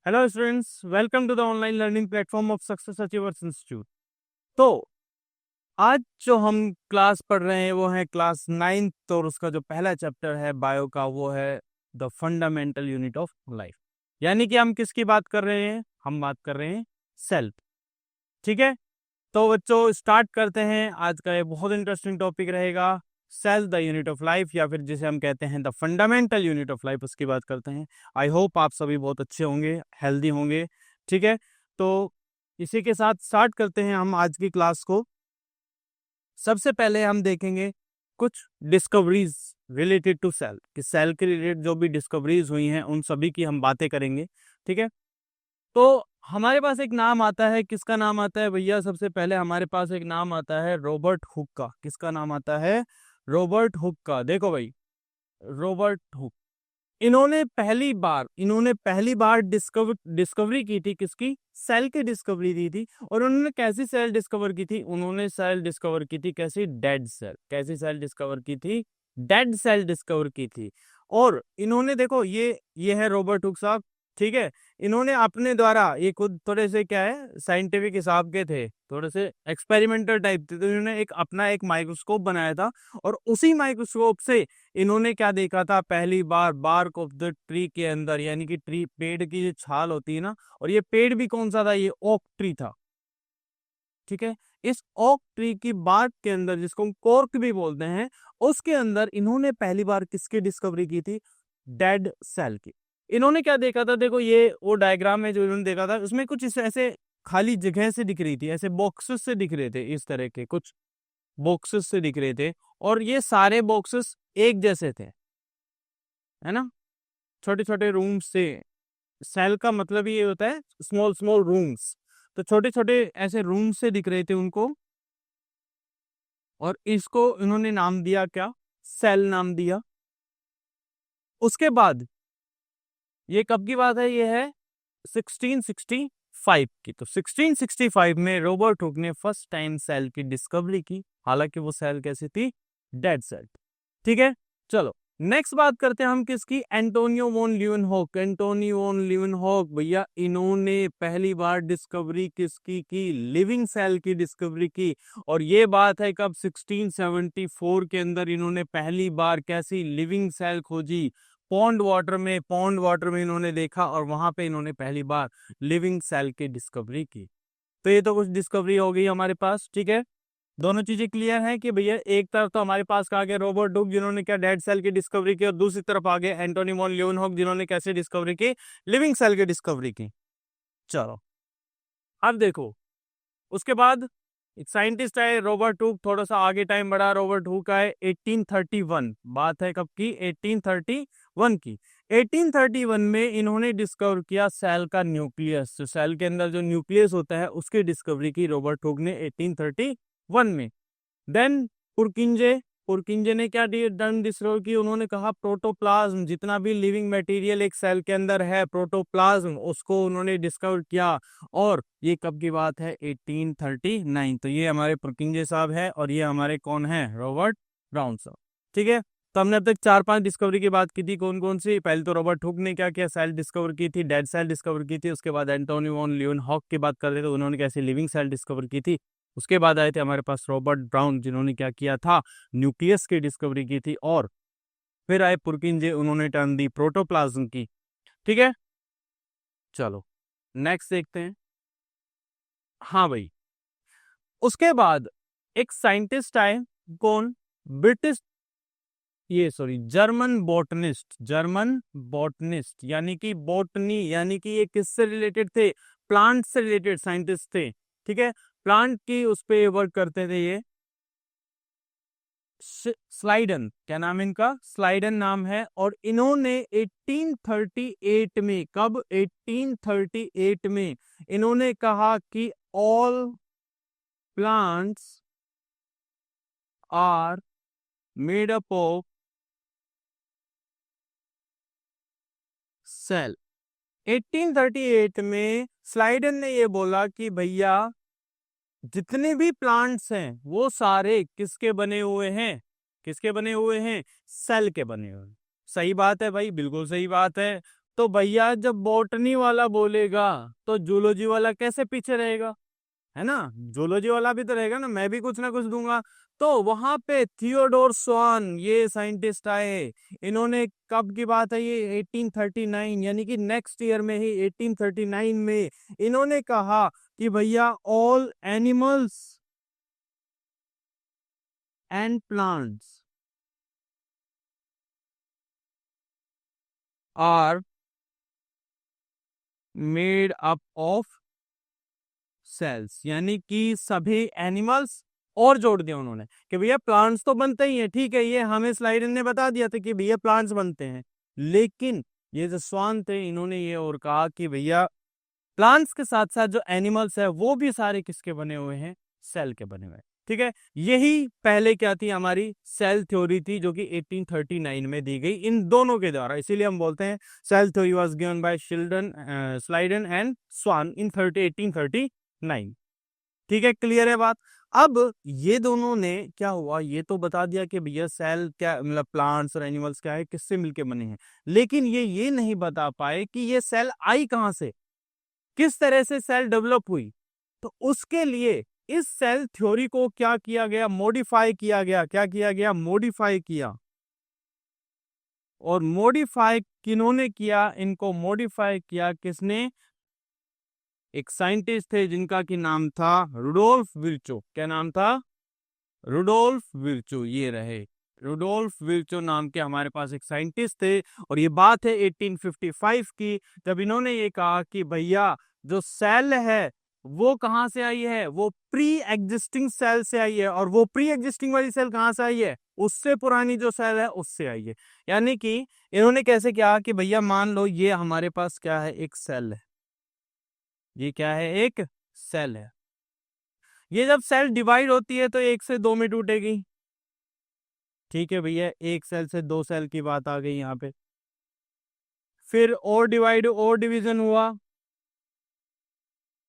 Hello students, welcome to the online learning platform of success achievers institute. तो आज जो हम क्लास पढ़ रहे हैं वो है क्लास 9th और उसका जो पहला चैप्टर है बायो का वो है the fundamental unit of life. यानी कि हम किसकी बात कर रहे हैं? हम बात कर रहे हैं सेल। ठीक है, तो बच्चों स्टार्ट करते हैं। आज का ये बहुत इंटरेस्टिंग टॉपिक रहेगा, cell the unit of life, या फिर जिसे हम कहते हैं the fundamental unit of life, उसकी बात करते हैं। आई होप आप सभी बहुत अच्छे होंगे, हेल्दी होंगे। ठीक है, तो इसी के साथ स्टार्ट करते हैं हम आज की क्लास को। सबसे पहले हम देखेंगे कुछ डिस्कवरीज रिलेटेड टू सेल, कि सेल के रिलेटेड जो भी डिस्कवरीज हुई हैं उन सभी की हम बातें करेंगे। ठीक है, तो हमारे पास एक नाम आता है। किसका नाम आता है भैया? सबसे पहले हमारे पास एक नाम आता है रॉबर्ट हुक का। किसका नाम आता है? रॉबर्ट हुक का। देखो भाई, रॉबर्ट हुक, इन्होंने पहली बार डिस्कवरी की थी। किसकी? सेल की डिस्कवरी दी थी। और उन्होंने कैसी सेल डिस्कवर की थी? उन्होंने सेल डिस्कवर की थी कैसी? Dead cell. कैसी सेल डिस्कवर की थी? डेड सेल डिस्कवर की थी। और इन्होंने, देखो ये है रॉबर्ट हुक साहब। ठीक है, इन्होंने अपने द्वारा, ये खुद थोड़े से क्या है, साइंटिफिक हिसाब के थे, थोड़े से एक्सपेरिमेंटल टाइप थे, तो इन्होंने एक माइक्रोस्कोप बनाया था। और उसी माइक्रोस्कोप से इन्होंने क्या देखा था? पहली बार बार्क ऑफ द ट्री के अंदर, यानी कि ट्री, पेड़ की जो छाल होती है ना, और ये पेड़ भी कौन सा था? ये ओक ट्री था। ठीक है, इस ओक ट्री की बार्क के अंदर, जिसको हम कॉर्क भी बोलते हैं, उसके अंदर इन्होंने पहली बार किसकी डिस्कवरी की थी? डेड सेल की। इन्होंने क्या देखा था? देखो, ये वो डायग्राम है जो इन्होंने देखा था, उसमें कुछ ऐसे खाली जगह से दिख रही थी, ऐसे बॉक्सेस से दिख रहे थे, इस तरह के कुछ बॉक्सेस से दिख रहे थे। और ये सारे बॉक्सेस एक जैसे थे, है ना, छोटे छोटे रूम्स से। सेल का मतलब ये होता है स्मॉल स्मॉल रूम्स, तो छोटे छोटे ऐसे रूम से दिख रहे थे उनको। और इसको इन्होंने नाम दिया क्या? सेल नाम दिया। उसके बाद ये कब की बात है? ये है 1665 की। तो 1665 में रॉबर्ट हुक ने फर्स्ट टाइम सेल की डिस्कवरी की। हालांकि वो सेल कैसी थी? Dead cell. ठीक है, चलो नेक्स्ट बात करते हैं हम किसकी? Antonio van Leeuwenhoek. Antonio van Leeuwenhoek भैया, इन्होंने पहली बार डिस्कवरी किसकी की? लिविंग सेल की डिस्कवरी की। और ये बात है कब? 1674 के अंदर इन्होंने पहली बार कैसी? लिविंग सेल खोजी। पॉन्ड वाटर में इन्होंने देखा, और वहां पे इन्होंने पहली बार लिविंग सेल की डिस्कवरी की। तो ये तो कुछ डिस्कवरी हो गई हमारे पास। ठीक है, दोनों चीजें क्लियर हैं कि भैया एक तरफ तो हमारे पास आ गया रॉबर्ट हुक, जिन्होंने क्या? डेड सेल की डिस्कवरी की, और दूसरी तरफ आ गए एंटोनी वॉन ल्यूवेनहॉक, जिन्होंने कैसे डिस्कवरी की? लिविंग सेल की डिस्कवरी की। चलो अब देखो, उसके बाद एक साइंटिस्ट आए रॉबर्ट हुक, थोड़ा सा आगे टाइम बढ़ा, रॉबर्ट हुक आए 1831। बात है कब की? 1831 की। 1831 में इन्होंने डिस्कवर किया सेल का न्यूक्लियस। तो सेल के अंदर जो न्यूक्लियस होता है उसकी डिस्कवरी की रॉबर्ट हुक ने 1831 में। देन पुरकिंजे, पुरकिंजे ने क्या डन डिस्कवर की? उन्होंने कहा प्रोटोप्लाज्म, जितना भी लिविंग मटेरियल एक सेल के अंदर है, प्रोटोप्लाज्म, उसको उन्होंने डिस्कवर किया। और ये कब की बात है? 1839। तो ये हमारे पुरकिंजे साहब है, और ये हमारे कौन है? रॉबर्ट ब्राउन साहब। ठीक है, तो हमने अब तक 4-5 डिस्कवरी की बात की थी। कौन कौन सी? पहले तो रॉबर्ट हुक ने क्या किया? सेल डिस्कवर की थी, डेड सेल डिस्कवर की थी। उसके बाद एंटोनी वॉन ल्यूवेनहॉक की बात कर रहे थे, उन्होंने कैसे लिविंग सेल डिस्कवर की थी। उसके बाद आए थे हमारे पास रॉबर्ट ब्राउन, जिन्होंने क्या किया था? न्यूक्लियस की डिस्कवरी की थी। और फिर आए पुरकिंजे, उन्होंने टर्न दी प्रोटोप्लाज्म की। ठीक है, चलो नेक्स्ट देखते हैं। हाँ भाई, उसके बाद एक साइंटिस्ट आए। कौन? ब्रिटिश, ये सॉरी, जर्मन बॉटनिस्ट, यानी कि बॉटनी, यानी कि ये किससे रिलेटेड थे? प्लांट से रिलेटेड साइंटिस्ट थे। ठीक है, प्लांट की उस पे वर्क करते थे ये। स्लाइडन, क्या नाम है इनका? स्लाइडन नाम है। और इन्होंने 1838 में, कब? 1838 में इन्होंने कहा कि all plants are made up of cell. 1838 में स्लाइडन ने ये बोला कि भैया, जितने भी प्लांट्स हैं वो सारे किसके बने हुए हैं? किसके बने हुए हैं? सेल के बने हुए हैं। सही बात है भाई, बिल्कुल सही बात है। तो भैया जब बॉटनी वाला बोलेगा तो जूलॉजी वाला कैसे पीछे रहेगा, है ना। जूलॉजी वाला भी तो रहेगा ना, मैं भी कुछ ना कुछ दूंगा। तो वहां पे थियोडोर स्वान ये साइंटिस्ट आए। इन्होंने कब की बात है ये 1839 यानी कि नेक्स्ट ईयर में ही 1839 में इन्होंने कहा कि भैया all animals and plants are made up of cells, यानी कि सभी एनिमल्स, और जोड़ दिया उन्होंने कि भैया प्लांट्स तो बनते ही हैं, ठीक है, ये हमें स्लाइड ने बता दिया था कि भैया प्लांट्स बनते हैं, लेकिन ये जो स्वान थे इन्होंने ये और कहा कि भैया प्लांट्स के साथ साथ जो एनिमल्स है वो भी सारे किसके बने हुए हैं, सेल के बने हुए हैं, ठीक है। यही पहले क्या थी, हमारी सेल थ्योरी थी, जो कि 1839 में दी गई इन दोनों के द्वारा, इसीलिए हम बोलते हैं cell theory was given by Schleiden and Schwann in 1839। ठीक है, क्लियर है बात। अब ये दोनों ने क्या हुआ, ये तो बता दिया कि भैया सेल क्या, मतलब प्लांट्स और एनिमल्स क्या है, किससे मिलके बने हैं, लेकिन ये नहीं बता पाए कि ये सेल आई कहां से, किस तरह से सेल डेवलप हुई। तो उसके लिए इस सेल थ्योरी को क्या किया गया, मॉडिफाई किया गया। क्या किया गया, मॉडिफाई किया। और मॉडिफाई किन्होंने किया, इनको मॉडिफाई किया किसने, एक साइंटिस्ट थे जिनका की नाम था रुडोल्फ विर्चो। क्या नाम था, रुडोल्फ विर्चो, ये रहे रुडोल्फ विर्चो नाम के हमारे पास एक साइंटिस्ट थे। और ये बात है 1855 की, जब इन्होंने ये कहा कि भैया जो सेल है वो कहां से आई है, वो प्री एग्जिस्टिंग सेल से आई है। और वो प्री एग्जिस्टिंग वाली सेल कहां से आई है, उससे पुरानी जो सेल है उससे आई है। यानी कि इन्होंने कैसे किया कि भैया मान लो ये हमारे पास क्या है, एक सेल है, ये क्या है, एक सेल है। ये जब सेल डिवाइड होती है तो एक से दो में टूटेगी, ठीक है भैया, एक सेल से दो सेल की बात आ गई यहाँ पे। फिर और डिवाइड, और डिवीजन हुआ,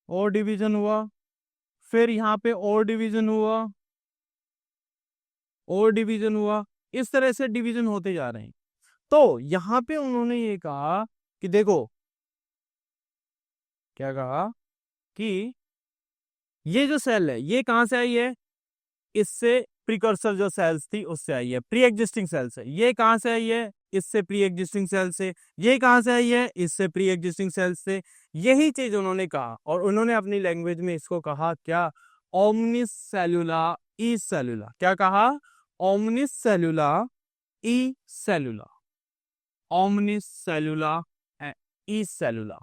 और डिवीजन हुआ, फिर यहाँ पे और डिवीजन हुआ, और डिवीजन हुआ, इस तरह से डिवीजन होते जा रहे हैं। तो यहाँ पे उन्होंने ये कहा कि देखो, क्या कहा कि ये जो सेल है ये कहां से आई है, इससे प्रिकर्सर जो सेल्स थी उससे आई है, प्री एग्जिस्टिंग सेल से। ये कहां से आई है, इससे प्री एग्जिस्टिंग सेल से। ये कहां से आई है, इससे प्री एग्जिस्टिंग सेल से। यही चीज उन्होंने कहा, और उन्होंने अपनी लैंग्वेज में इसको कहा क्या, ओमनिस सेलुला ई सेलुला। क्या कहा, ओमनिस सेलुला ई सेलुला, ओमनिस सेलुला ई सेलुला।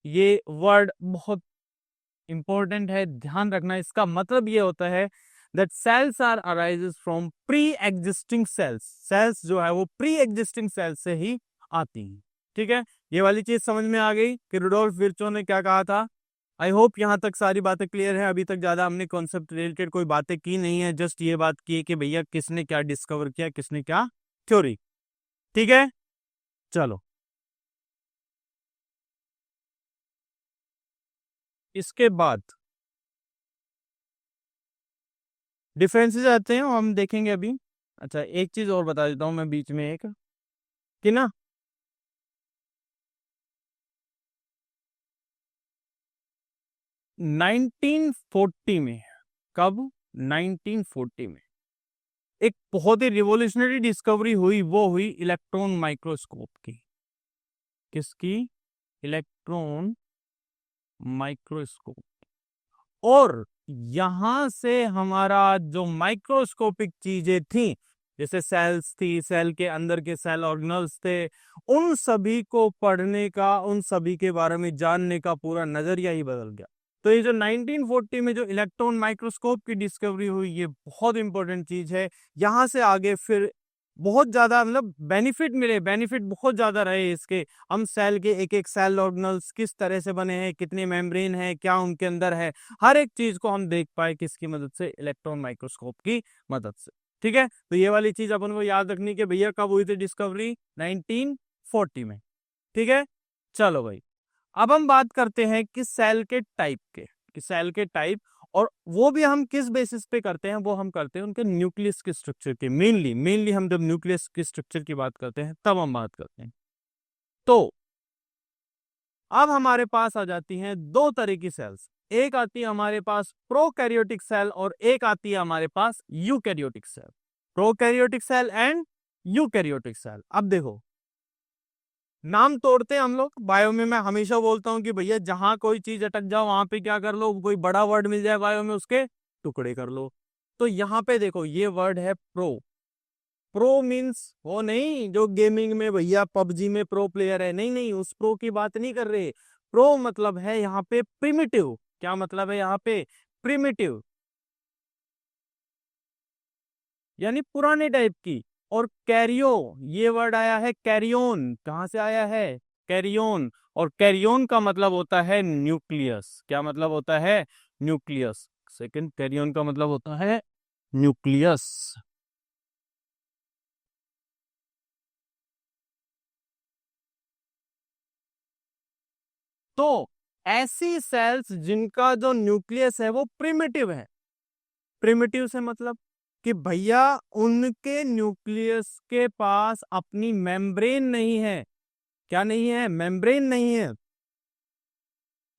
ये वर्ड बहुत इंपॉर्टेंट है, ध्यान रखना। इसका मतलब ये होता है that cells are arises from pre-existing cells। cells जो है वो pre-existing cells से ही आती हैं, ठीक है। ये वाली चीज समझ में आ गई कि रुडोल्फ विर्चो ने क्या कहा था। आई होप यहाँ तक सारी बातें क्लियर है। अभी तक ज्यादा हमने कॉन्सेप्ट रिलेटेड कोई बातें की नहीं है, जस्ट ये बात की है कि भैया किसने क्या डिस्कवर किया, किसने क्या थ्योरी, ठीक है। चलो इसके बाद डिफरेंसेस आते हैं, हम देखेंगे अभी। अच्छा एक चीज और बता देता हूँ मैं बीच में, एक कि ना 1940 में, कब, 1940 में एक बहुत ही रिवोल्यूशनरी डिस्कवरी हुई, वो हुई इलेक्ट्रॉन माइक्रोस्कोप की। किसकी, इलेक्ट्रॉन माइक्रोस्कोप। और यहां से हमारा जो माइक्रोस्कोपिक चीजें थी, जैसे सेल्स थी, सेल के अंदर के सेल ऑर्गेनल्स थे, उन सभी को पढ़ने का, उन सभी के बारे में जानने का पूरा नजरिया ही बदल गया। तो ये जो 1940 में जो इलेक्ट्रॉन माइक्रोस्कोप की डिस्कवरी हुई, ये बहुत इंपॉर्टेंट चीज है। यहां से आगे फिर बहुत ज्यादा, मतलब बेनिफिट मिले, बेनिफिट बहुत ज्यादा रहे इसके। हम सेल के एक एक सेल ऑर्गेनल्स किस तरह से बने हैं, कितने मेम्ब्रेन है, क्या उनके अंदर है, हर एक चीज को हम देख पाए किसकी मदद से, इलेक्ट्रॉन माइक्रोस्कोप की मदद से, ठीक है। तो ये वाली चीज अपन को याद रखनी कि भैया कब हुई थी डिस्कवरी, 1940 में, ठीक है। चलो भाई, अब हम बात करते हैं कि सेल के टाइप के, कि सेल के टाइप, और वो भी हम किस बेसिस पे करते हैं, वो हम करते हैं उनके न्यूक्लियस के स्ट्रक्चर के। मेनली हम जब न्यूक्लियस के स्ट्रक्चर की बात करते हैं तब हम बात करते हैं। तो अब हमारे पास आ जाती हैं दो तरह की सेल्स, एक आती है हमारे पास प्रोकैरियोटिक सेल और एक आती है हमारे पास eukaryotic cell. Prokaryotic cell and eukaryotic cell. अब देखो, नाम तोड़ते हैं हम लोग बायो में। मैं हमेशा बोलता हूं कि भैया जहां कोई चीज अटक जाओ वहां पे क्या कर लो, कोई बड़ा वर्ड मिल जाए बायो में उसके टुकड़े कर लो। तो यहाँ पे देखो ये वर्ड है प्रो। प्रो मीन्स वो नहीं जो गेमिंग में भैया पबजी में प्रो प्लेयर है, नहीं नहीं, उस प्रो की बात नहीं कर रहे। प्रो मतलब है यहाँ पे प्रिमिटिव। क्या मतलब है यहाँ पे? प्रिमिटिव, यानी पुराने टाइप की। और कैरियो, ये वर्ड आया है कैरियोन, कहां से आया है? कैरियोन। और कैरियोन का मतलब होता है न्यूक्लियस। क्या मतलब होता है? न्यूक्लियस। सेकंड, कैरियोन का मतलब होता है न्यूक्लियस। तो ऐसी सेल्स जिनका जो न्यूक्लियस है वो प्रिमिटिव है। प्रिमिटिव से मतलब कि भैया उनके न्यूक्लियस के पास अपनी मेम्ब्रेन नहीं है। क्या नहीं है? मेम्ब्रेन नहीं है।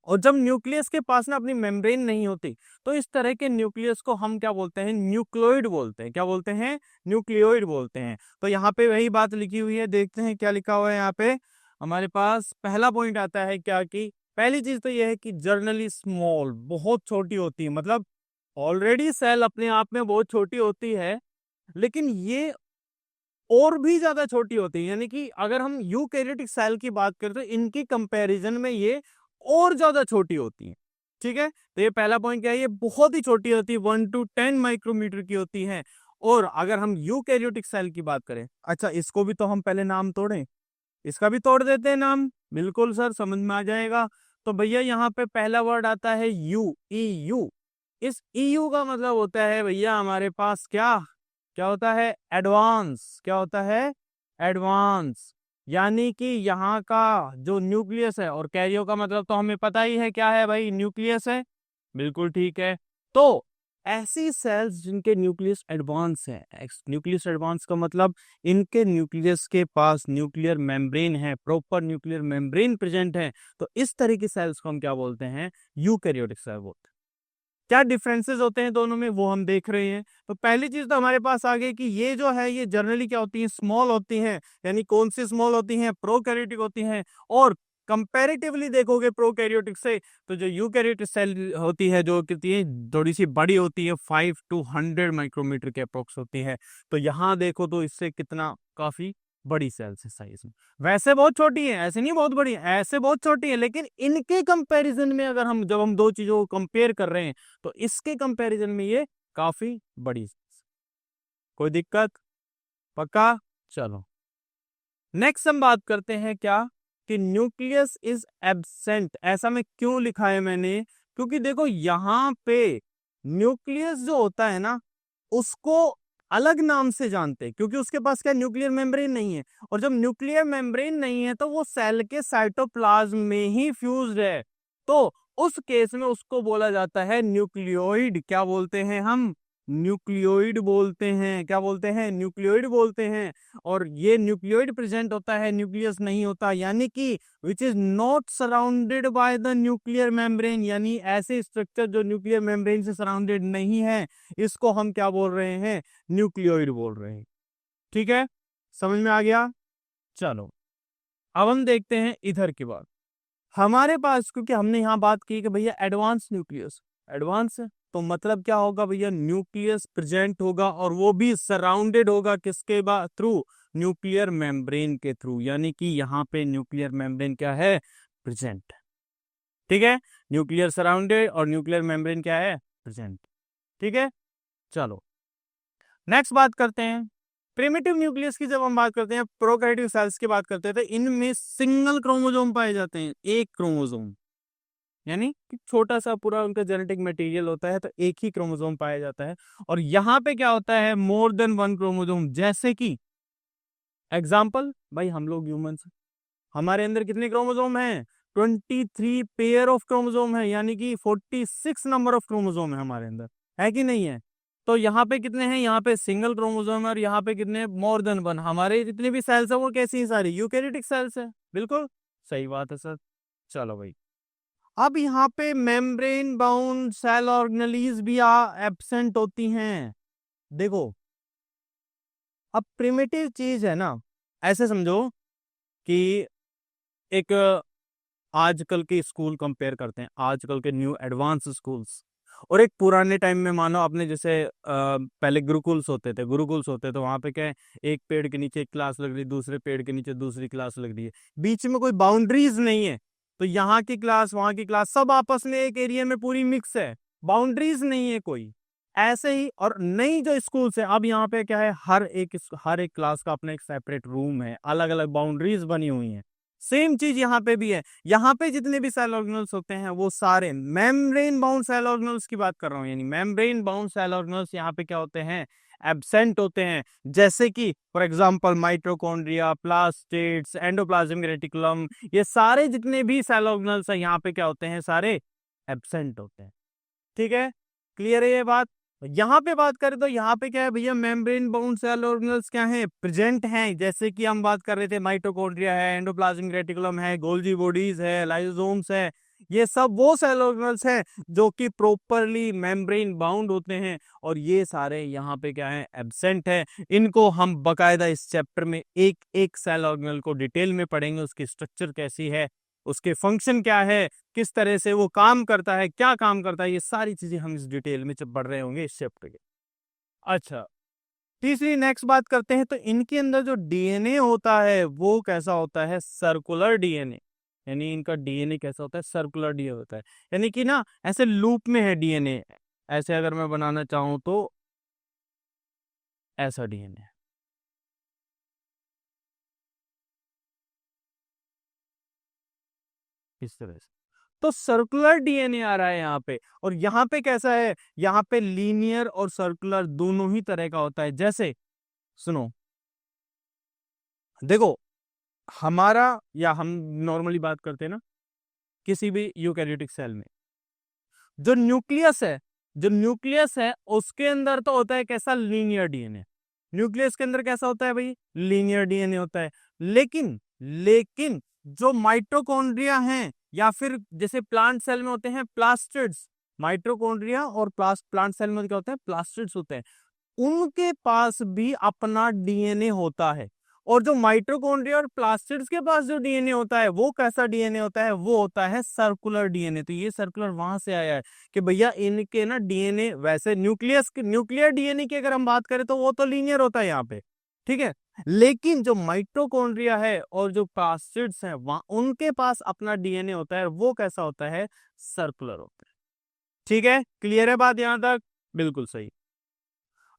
और जब न्यूक्लियस के पास ना अपनी मेम्ब्रेन नहीं होती, तो इस तरह के न्यूक्लियस को हम क्या बोलते हैं? न्यूक्लियोइड बोलते हैं। क्या बोलते हैं? न्यूक्लियोइड बोलते हैं। तो यहाँ पे वही बात लिखी हुई है, देखते हैं क्या लिखा हुआ है यहाँ पे। हमारे पास पहला पॉइंट आता है क्या कि पहली चीज तो यह है कि जर्नली स्मॉल, बहुत छोटी होती है। मतलब ऑलरेडी सेल अपने आप में बहुत छोटी होती है, लेकिन ये और भी ज्यादा छोटी होती है। यानी कि अगर हम यूकैरियोटिक सेल की बात करें तो इनकी कंपैरिजन में ये और ज्यादा छोटी होती है। ठीक है, तो ये पहला पॉइंट क्या है? ये बहुत ही छोटी होती है, 1 to 10 माइक्रोमीटर की होती है। और अगर हम यूकैरियोटिक सेल की बात करें, अच्छा इसको भी तो हम पहले नाम तोड़ें, इसका भी तोड़ देते हैं नाम। बिल्कुल सर, समझ में आ जाएगा। तो भैया यहाँ पे पहला वर्ड आता है यू, ई यू। इस ईयू का मतलब होता है भैया हमारे पास क्या? क्या होता है? एडवांस। क्या होता है? एडवांस। यानी कि यहाँ का जो न्यूक्लियस है, और कैरियो का मतलब तो हमें पता ही है क्या है भाई, न्यूक्लियस है। बिल्कुल ठीक है। तो ऐसी सेल्स जिनके न्यूक्लियस एडवांस है, न्यूक्लियस एडवांस का मतलब इनके न्यूक्लियस के पास न्यूक्लियर मेम्ब्रेन है, प्रॉपर न्यूक्लियर मेम्ब्रेन प्रेजेंट है, तो इस तरह की सेल्स को हम क्या बोलते हैं? यूकैरियोटिक सेल बोलते हैं। क्या डिफरेंसेस होते हैं दोनों में वो हम देख रहे हैं। तो पहली चीज तो हमारे पास आ गई कि ये जो है ये जनरली क्या होती है? स्मॉल होती हैं। यानी कौन सी स्मॉल होती हैं? प्रोकैरियोटिक होती हैं। और कंपैरेटिवली देखोगे प्रोकैरियोटिक से, तो जो यूकैरियोटिक सेल होती है जो कितनी है, थोड़ी सी बड़ी होती है, 5 to 100 माइक्रोमीटर के अप्रोक्स होती है। तो यहाँ देखो तो इससे कितना काफी बड़ी सेल्स है साइज में। वैसे बहुत छोटी है, ऐसे नहीं बहुत बड़ी है, ऐसे बहुत छोटी है, लेकिन इनके कंपैरिजन में अगर हम जब हम दो चीजों को कंपेयर कर रहे हैं तो इसके कंपैरिजन में ये काफी बड़ी। कोई दिक्कत? पक्का? चलो नेक्स्ट हम बात करते हैं क्या कि न्यूक्लियस इज एब्सेंट। ऐसा में क्यों लिखा है मैंने? क्योंकि देखो यहाँ पे न्यूक्लियस जो होता है ना, उसको अलग नाम से जानते हैं, क्योंकि उसके पास क्या न्यूक्लियर मेम्ब्रेन नहीं है। और जब न्यूक्लियर मेम्ब्रेन नहीं है तो वो सेल के साइटोप्लाज्म में ही फ्यूज्ड है। तो उस केस में उसको बोला जाता है न्यूक्लियोइड। क्या बोलते हैं हम? न्यूक्लियोइड बोलते हैं। क्या बोलते हैं? न्यूक्लियोइड बोलते हैं। और ये न्यूक्लियोइड प्रेजेंट होता है, न्यूक्लियस नहीं होता। यानी कि which is not surrounded by the nuclear membrane, यानी ऐसे स्ट्रक्चर जो न्यूक्लियर मेम्ब्रेन से सराउंडेड नहीं है, इसको हम क्या बोल रहे हैं? न्यूक्लियोइड बोल रहे हैं। ठीक है, समझ में आ गया? चलो अब हम देखते हैं इधर की बात। हमारे पास, क्योंकि हमने यहाँ बात की कि भैया एडवांस न्यूक्लियस, एडवांस है तो मतलब क्या होगा भैया? न्यूक्लियस प्रेजेंट होगा, और वो भी सराउंडेड होगा किसके बाद? थ्रू न्यूक्लियर मेम्ब्रेन के थ्रू। यानी कि यहाँ पे न्यूक्लियर मेम्ब्रेन क्या है? प्रेजेंट। ठीक है, न्यूक्लियर सराउंडेड और न्यूक्लियर मेम्ब्रेन क्या है? प्रेजेंट। ठीक है, चलो नेक्स्ट बात करते हैं प्रिमिटिव न्यूक्लियस की। जब हम बात करते हैं, प्रोकैरियोटिक सेल्स की बात करते हैं, तो इनमें सिंगल क्रोमोसोम पाए जाते हैं, एक क्रोमोसोम। यानी कि छोटा सा पूरा उनका जेनेटिक मटेरियल होता है, तो एक ही क्रोमोसोम पाया जाता है। और यहाँ पे क्या होता है? More than one chromosome. जैसे कि एग्जाम्पल भाई हम लोग ह्यूमंस, हमारे अंदर कितने क्रोमोसोम हैं? 23 पेयर ऑफ क्रोमोसोम है, यानी कि 46 नंबर ऑफ क्रोमोसोम है हमारे अंदर, है कि नहीं है? तो यहाँ पे कितने हैं? यहाँ पे सिंगल क्रोमोसोम है, और यहाँ पे कितने? More than one. हमारे जितने भी सेल्स है वो कैसी हैं? सारी यूकैरियोटिक सेल्स है। बिल्कुल सही बात है सर। चलो भाई, अब यहाँ पे मेम्ब्रेन बाउंड सेल ऑर्गेनेलीज भी एब्सेंट होती हैं। देखो, अब प्रिमिटिव चीज है ना, ऐसे समझो कि एक आजकल के स्कूल कंपेयर करते हैं, आजकल के न्यू एडवांस स्कूल्स और एक पुराने टाइम में, मानो आपने जैसे पहले गुरुकुल्स होते तो वहां पे क्या है, एक पेड़ के नीचे एक क्लास लग रही, दूसरे पेड़ के नीचे दूसरी क्लास लग रही है, बीच में कोई बाउंड्रीज नहीं है। तो यहाँ की क्लास वहां की क्लास सब आपस में एक एरिया में पूरी मिक्स है, बाउंड्रीज नहीं है कोई। ऐसे ही और नई जो स्कूल्स है, अब यहाँ पे क्या है, हर एक क्लास का अपना एक सेपरेट रूम है, अलग अलग बाउंड्रीज बनी हुई है। सेम चीज यहाँ पे भी है। यहाँ पे जितने भी सेल ऑर्गेनल्स होते हैं वो सारे मेम्ब्रेन बाउंड सेल ऑर्गेनल्स की बात कर रहा हूँ, यानी मेम्ब्रेन बाउंड सेल ऑर्गेनल्स यहाँ पे क्या होते हैं, एब्सेंट होते हैं। जैसे कि for example mitochondria, plastids, endoplasmic reticulum, ये सारे जितने भी सेल ऑर्गेनल्स है यहाँ पे क्या होते हैं, सारे एब्सेंट होते हैं। ठीक है, क्लियर है ये बात। यहाँ पे बात करें तो यहाँ पे क्या है भैया, मेम्ब्रेन बाउंड सेल ऑर्गेनल्स क्या है, प्रेजेंट हैं। जैसे कि हम बात कर रहे थे, माइटोकॉन्ड्रिया है, एंडोप्लाज्मिक रेटिकुलम है, गोल्जी बॉडीज है, लाइसोसोम्स है, ये सब वो सेल ऑर्गेनल्स हैं जो कि प्रॉपरली मेम्ब्रेन बाउंड होते हैं, और ये सारे यहाँ पे क्या है, एब्सेंट है। इनको हम बकायदा इस चैप्टर में एक एक सेल ऑर्गेनल को डिटेल में पढ़ेंगे, उसकी स्ट्रक्चर कैसी है, उसके फंक्शन क्या है, किस तरह से वो काम करता है, क्या काम करता है, ये सारी चीजें हम इस डिटेल में जब पढ़ रहे होंगे इस चैप्टर के। अच्छा, तीसरी नेक्स्ट बात करते हैं, तो इनके अंदर जो डीएनए होता है वो कैसा होता है, सर्कुलर डीएनए। यानी इनका डीएनए कैसा होता है, सर्कुलर डीएनए होता है, यानी कि ना ऐसे लूप में है डीएनए। ऐसे अगर मैं बनाना चाहूं तो ऐसा डीएनए इस तरह से, तो सर्कुलर डीएनए आ रहा है यहाँ पे। और यहाँ पे कैसा है, यहाँ पे लीनियर और सर्कुलर दोनों ही तरह का होता है। जैसे सुनो, देखो, हमारा या हम नॉर्मली बात करते हैं ना, किसी भी यूकैरियोटिक सेल में जो न्यूक्लियस है, उसके अंदर तो होता है कैसा, लीनियर डीएनए। न्यूक्लियस के अंदर कैसा होता है भाई, लीनियर डीएनए होता है। लेकिन लेकिन जो माइटोकॉन्ड्रिया हैं, या फिर जैसे प्लांट सेल में होते हैं प्लास्टिड्स, माइटोकॉन्ड्रिया और प्लांट सेल में क्या होते हैं, प्लास्टिड्स होते हैं, उनके पास भी अपना डीएनए होता है। और जो माइटोकॉन्ड्रिया और प्लास्टिड्स के पास जो डीएनए होता है वो कैसा डीएनए होता है, वो होता है सर्कुलर डीएनए। तो ये सर्कुलर वहां से आया है कि भैया इनके ना डीएनए, वैसे न्यूक्लियर डीएनए की अगर हम बात करें तो वो तो लीनियर होता है यहाँ पे, ठीक है। लेकिन जो माइटोकॉन्ड्रिया है और जो प्लास्टिड्स हैं, वहां उनके पास अपना डीएनए होता है, वो कैसा होता है, सर्कुलर होता है। ठीक है, क्लियर है बात यहां तक, बिल्कुल सही।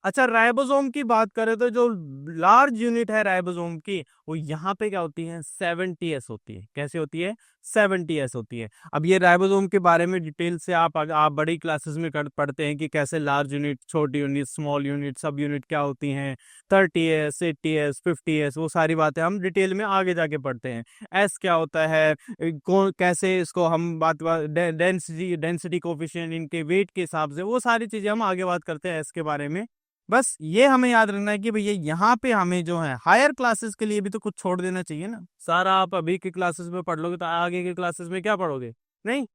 अच्छा, राइबोसोम की बात करें तो जो लार्ज यूनिट है राइबोसोम की, वो यहाँ पे क्या होती है, 70s होती है। कैसे होती है, 70s होती है। अब ये राइबोसोम के बारे में डिटेल से आप बड़ी क्लासेस में पढ़ते हैं कि कैसे लार्ज यूनिट, छोटी यूनिट, स्मॉल यूनिट, सब यूनिट क्या होती हैं, 30s, 80s, 50s, वो सारी बातें हम डिटेल में आगे जाके पढ़ते हैं। एस क्या होता है, कौन कैसे इसको हम डेंसिटी कोफिशिएंट, इनके वेट के हिसाब से, वो सारी चीजें हम आगे बात करते हैं एस के बारे में। बस ये हमें याद रखना है कि भैया यहाँ पे हमें जो है हायर क्लासेस के लिए भी तो कुछ छोड़ देना चाहिए ना। सारा आप अभी के क्लासेस में पढ़ लोगे तो आगे के क्लासेस में क्या पढ़ोगे, नहीं।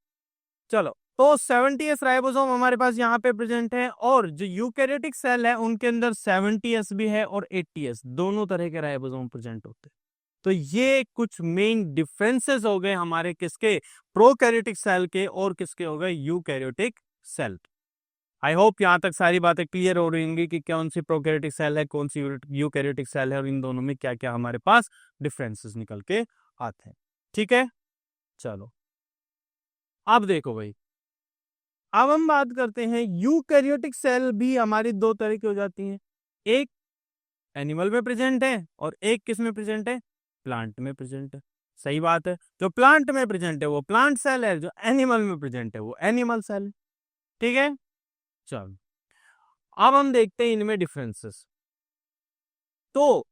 चलो, तो 70s राइबोसोम हमारे पास यहाँ पे प्रेजेंट है, और जो यूकैरियोटिक सेल है उनके अंदर 70s भी है और 80s, दोनों तरह के राइबोसोम प्रेजेंट होते हैं। तो ये कुछ मेन डिफरेंसेस हो गए हमारे किसके, प्रोकैरियोटिक सेल के, और किसके हो गए, यूकैरियोटिक सेल। आई होप यहाँ तक सारी बातें क्लियर हो रही होंगी कि कौन सी प्रोकैरियोटिक सेल है, कौन सी यूकैरियोटिक सेल है, और इन दोनों में क्या क्या हमारे पास डिफरेंसेस निकल के आते हैं। ठीक है, चलो अब देखो भाई, अब हम बात करते हैं यूकैरियोटिक सेल भी हमारी दो तरह की हो जाती हैं। एक एनिमल में प्रेजेंट है और एक किस में प्रेजेंट है, प्लांट में प्रेजेंट है। सही बात है, जो प्लांट में प्रेजेंट है वो प्लांट सेल है, जो एनिमल में प्रेजेंट है वो एनिमल सेल है। ठीक है, चलो अब हम देखते हैं इनमें डिफरेंसेस। तो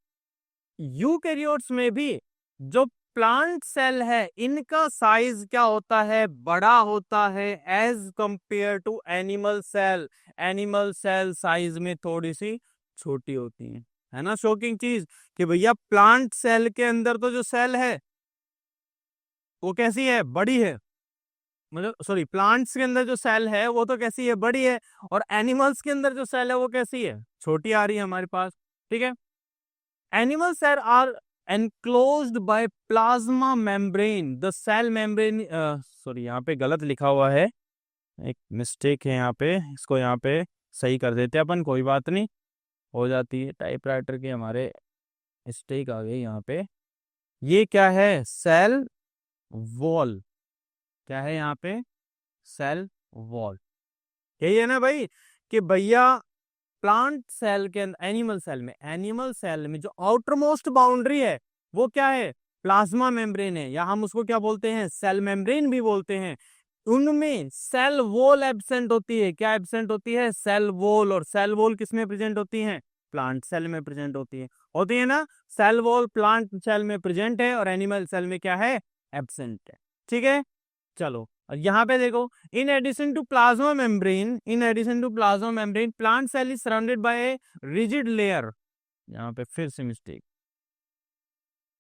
यूकैरियोट्स में भी जो प्लांट सेल है, इनका साइज क्या होता है, बड़ा होता है as compared to animal cell. Animal cell size में थोड़ी सी छोटी होती है ना। शॉकिंग चीज कि भैया प्लांट सेल के अंदर तो जो सेल है वो कैसी है, बड़ी है, मतलब सॉरी प्लांट्स के अंदर जो सेल है वो तो कैसी है, बड़ी है, और एनिमल्स के अंदर जो सेल है वो कैसी है, छोटी आ रही है हमारे पास। ठीक है, animal cell are enclosed by plasma membrane, the cell membrane, sorry यहाँ पे गलत लिखा हुआ है, एक मिस्टेक है यहाँ पे, इसको यहाँ पे सही कर देते हैं अपन, कोई बात नहीं, हो जाती है टाइपराइटर के हमारे, मिस्टेक आ गई यहाँ पे। ये क्या है, सेल वॉल, क्या है यहाँ पे, सेल वॉल, यही है ना भाई, कि भैया प्लांट सेल के अंदर, एनिमल सेल में जो आउटर मोस्ट बाउंड्री है वो क्या है, प्लाज्मा मेम्ब्रेन है, या हम उसको क्या बोलते हैं, सेल मेम्ब्रेन भी बोलते हैं। उनमें सेल वॉल एब्सेंट होती है, क्या एब्सेंट होती है, सेल वॉल, और सेल वॉल किसमें प्रेजेंट होती है, प्लांट सेल में प्रेजेंट होती है ना, सेल वॉल प्लांट सेल में प्रेजेंट है और एनिमल सेल में क्या है, एब्सेंट है। ठीक है, चलो और यहाँ पे देखो, in addition to plasma membrane plant cell is surrounded by a rigid layer, यहाँ पे फिर से mistake,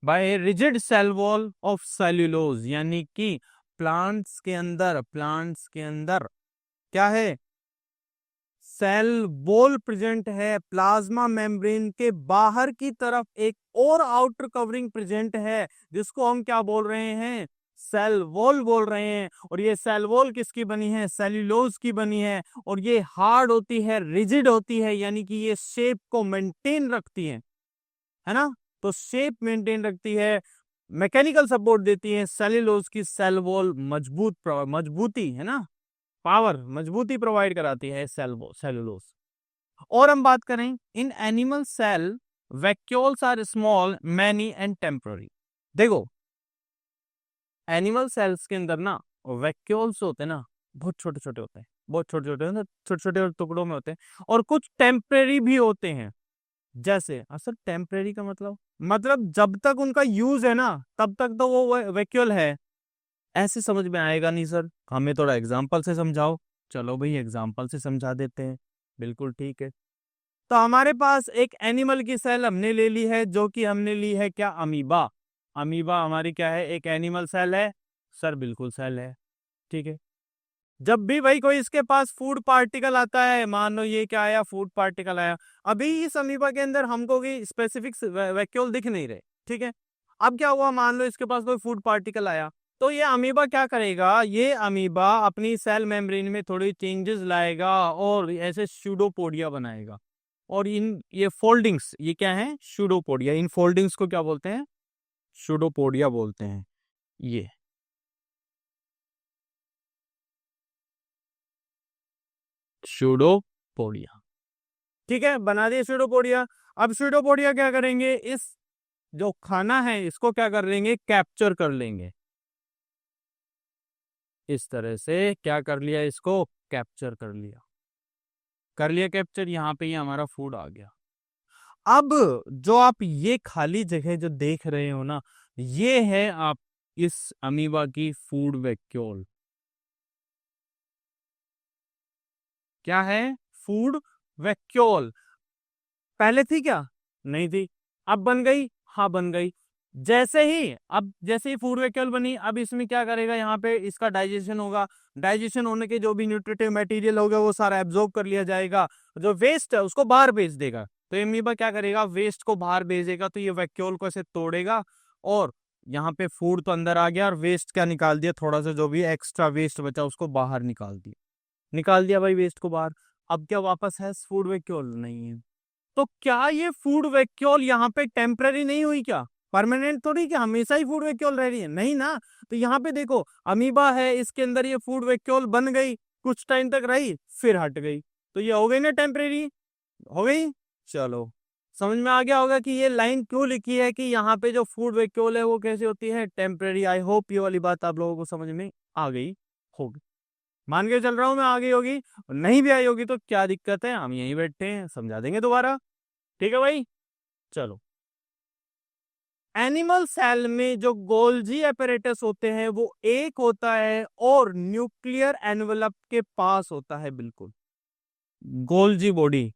by a rigid cell wall of cellulose, यानी कि प्लांट्स के अंदर क्या है, सेल वॉल प्रेजेंट है, प्लाज्मा मेम्ब्रेन के बाहर की तरफ एक और आउटर कवरिंग प्रेजेंट है, जिसको हम क्या बोल रहे हैं, सेल वॉल बोल रहे हैं। और ये सेल वॉल किसकी बनी है, सेल्यूलोज की बनी है, और ये हार्ड होती है, रिजिड होती है, यानी कि ये शेप को मेंटेन रखती है ना, तो शेप मेंटेन रखती है, मैकेनिकल सपोर्ट देती है, सेल्यूलोज की सेल वॉल मजबूती है ना, पावर मजबूती प्रोवाइड कराती है सेलुलोज। और हम बात करें, in animal cell vacuoles are small, many and temporary. देखो एनिमल सेल्स के अंदर ना वैक्यूल्स होते हैं ना, बहुत छोटे छोटे होते हैं, बहुत छोटे छोटे होते हैं, छोटे छोटे टुकड़ों में होते हैं, और कुछ टेम्परेरी भी होते हैं। जैसे असल टेम्परेरी का मतलब जब तक उनका यूज है ना तब तक तो वो वैक्यूल है, ऐसे समझ में आएगा नहीं सर, हमें थोड़ा एग्जाम्पल से समझाओ। चलो भाई एग्जाम्पल से समझा देते हैं, बिल्कुल ठीक है। तो हमारे पास एक एनिमल की सेल हमने ले ली है, जो कि हमने ली है क्या, अमीबा। अमीबा हमारी क्या है, एक एनिमल सेल है सर, बिल्कुल सेल है। ठीक है, जब भी भाई कोई इसके पास फूड पार्टिकल आता है, मान लो ये क्या आया, फूड पार्टिकल आया, अभी इस अमीबा के अंदर हमको कोई स्पेसिफिक वैक्यूल दिख नहीं रहे। ठीक है, अब क्या हुआ, मान लो इसके पास कोई फूड पार्टिकल आया, तो ये अमीबा क्या करेगा, ये अमीबा अपनी सेल मेम्ब्रेन में थोड़ी चेंजेस लाएगा और ऐसे स्यूडोपोडिया बनाएगा, और इन ये फोल्डिंग्स, ये क्या है, स्यूडोपोडिया, इन फोल्डिंग्स को क्या बोलते हैं, स्यूडोपोडिया बोलते हैं। ये स्यूडोपोडिया, ठीक है, बना दिए स्यूडोपोडिया। अब स्यूडोपोडिया क्या करेंगे, इस जो खाना है इसको क्या कर लेंगे, कैप्चर कर लेंगे, इस तरह से क्या कर लिया, इसको कैप्चर कर लिया कैप्चर, यहाँ पे ये हमारा फूड आ गया। अब जो आप ये खाली जगह जो देख रहे हो ना, ये है आप इस अमीबा की फूड वैक्यूल, क्या है, फूड वैक्यूल। पहले थी क्या, नहीं थी, अब बन गई, हाँ बन गई। जैसे ही फूड वैक्यूल बनी, अब इसमें क्या करेगा, यहाँ पे इसका डाइजेशन होगा, डाइजेशन होने के जो भी न्यूट्रिटिव मटेरियल होगा वो सारा एब्जॉर्ब कर लिया जाएगा, जो वेस्ट है उसको बाहर भेज देगा। तो अमीबा क्या करेगा, वेस्ट को बाहर भेजेगा, तो ये वैक्यूल को ऐसे तोड़ेगा, और यहाँ पे फूड तो अंदर आ गया, और वेस्ट क्या निकाल दिया, थोड़ा सा जो भी एक्स्ट्रा वेस्ट बचा उसको बाहर निकाल दिया भाई वेस्ट को बाहर। अब क्या वापस है फूड वैक्यूल, नहीं है। तो क्या ये फूड वैक्यूल यहाँ पे टेम्पररी नहीं हुई क्या, परमानेंट थोड़ी कि हमेशा ही फूड वैक्यूल रह रही है, नहीं ना। तो यहाँ पे देखो अमीबा है, इसके अंदर ये फूड वैक्यूल बन गई, कुछ टाइम तक रही, फिर हट गई, तो ये हो गई ना टेम्पररी, हो गई। चलो समझ में आ गया होगा कि ये लाइन क्यों लिखी है, कि यहाँ पे जो फूड वैक्यूल है वो कैसे होती है, टेम्पररी। आई होप ये वाली बात आप लोगों को समझ में आ गई होगी, मान के चल रहा हूं मैं, आ गई होगी, नहीं भी आई होगी तो क्या दिक्कत है, हम यहीं बैठे हैं, समझा देंगे दोबारा। ठीक है भाई, चलो। एनिमल सेल में जो गोल्जी एपरेटस होते हैं वो एक होता है, और न्यूक्लियर एनवलप के पास होता है, बिल्कुल। गोल्जी बॉडी,